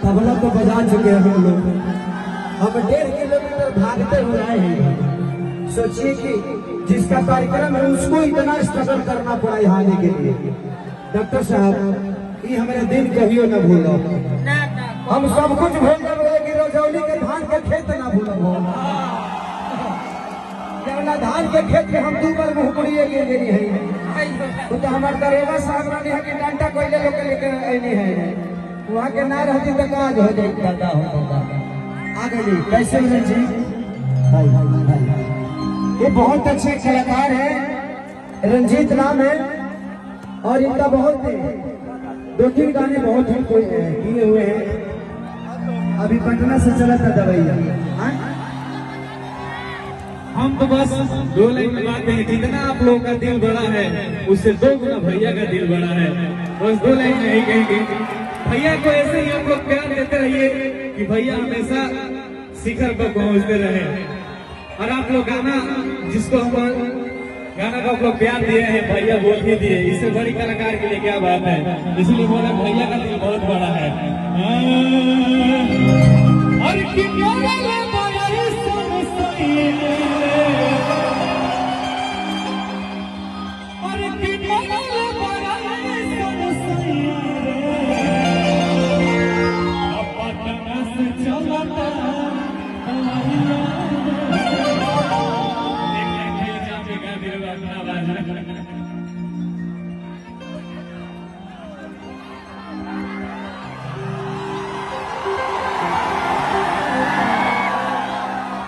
तबला तो बजा चुके हैं हम लोग। हम 1.5 किलोमीटर भागते हुए आए हैं। सोचिए कि जिसका कार्यक्रम है उसको इतना स्ट्रगल करना पड़ा यहाँ आने के लिए। डॉक्टर साहब ये हमारे दिन कहियो न भूलो। हम सब कुछ भूल जाओगे कि रजौली के धान के खेत ना भूलो। धान के खेत के हम 2 बार मुहपुड़िए गिर गई है। तो हमारे दरोगा साहब रानी है कि डांटा कोयले लोग लेकर आनी है। वहाँ के ना रहती तो काज हो जाए दादा होगा। आगे जी कैसे जी ये बहुत अच्छे कलाकार है, रंजीत नाम है और इनका बहुत 2-3 गाने बहुत ही किए हुए हैं। अभी पटना से चला था दवाइया। हम तो बस 2 लाइन में बात हैं। जितना आप लोगों का दिल बड़ा है उससे 2 गुना भैया का दिल बड़ा है। बस 2 लाइन में यही कहेंगे, भैया को ऐसे ही हम लोग प्यार देते रहिए कि भैया हमेशा शिखर पर पहुंचते रहे। और आप लोग गाना जिसको हम गाना का आप लोग प्यार दिए हैं भैया बोल ही दिए, इससे बड़ी कलाकार के लिए क्या बात है। इसलिए बोला भैया का दिल बहुत बड़ा है।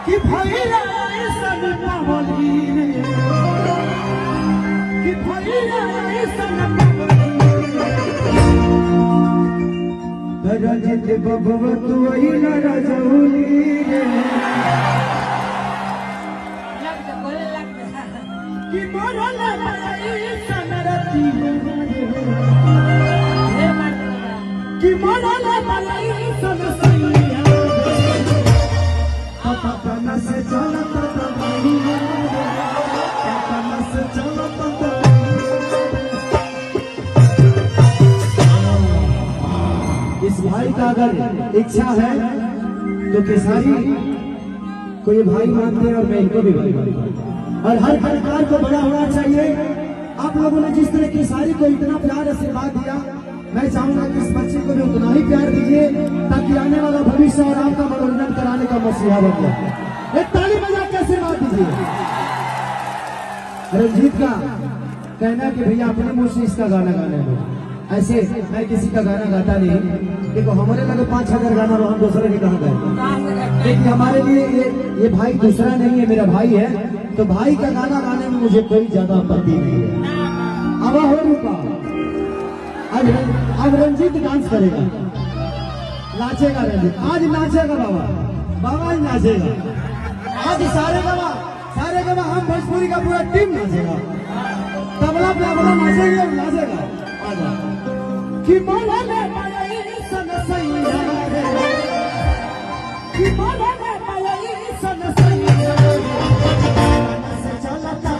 कि भैया सब पावली कि भैया सब रंजित बबुआ तू अइला रजौली कि मरल सनरती कि मरल सनसैया पटना से चलता पटना से चलता। इस भाई का अगर इच्छा है तो केसारी को ये भाई मानते हैं और मैं इनको भी भाई मानता हूं। और हर कलाकार को बड़ा होना चाहिए। आप लोगों ने जिस तरह केसारी को इतना प्यार आशीर्वाद दिया, मैं चाहूंगा कि इस बच्चे को भी उतना ही प्यार दीजिए ताकि आने वाला भविष्य और आपका मनोरंजन कराने का मसीहा बन जाए। एक ताली बजा के आशीर्वाद दीजिए। रंजीत का कहना है कि भैया अपने मुंह से इसका गाना गाने दो। ऐसे मैं किसी का गाना गाता नहीं। देखो हमारे लगे 5000 गाना हम दूसरे के कहा गए, लेकिन हमारे लिए ये भाई दूसरा नहीं है, मेरा भाई है। तो भाई का गाना गाने में मुझे कोई ज्यादा आपत्ति नहीं है। अब हो रूपा अब रंजीत डांस करेगा, नाचेगा रंजीत। आज नाचेगा बाबा, बाबा आज नाचेगा। आज सारे गवा हम भोजपुरी का पूरा टीम नाचेगा। तबला पे अबला नाचेंगे और नाचेगा। कि मोला में पाई सनसैया कि मोला में पाई सनसैया से चलता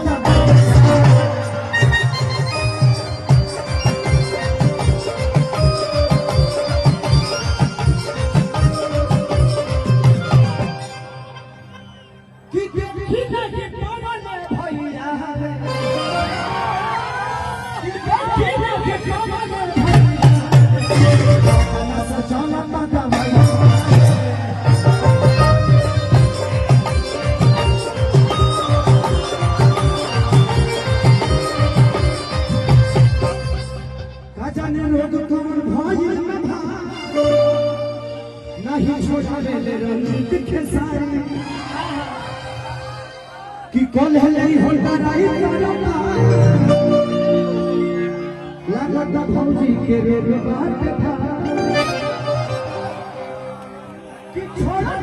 कि कल है हो लड़ाई लागत भौजी के रे बात था कि छोड़ा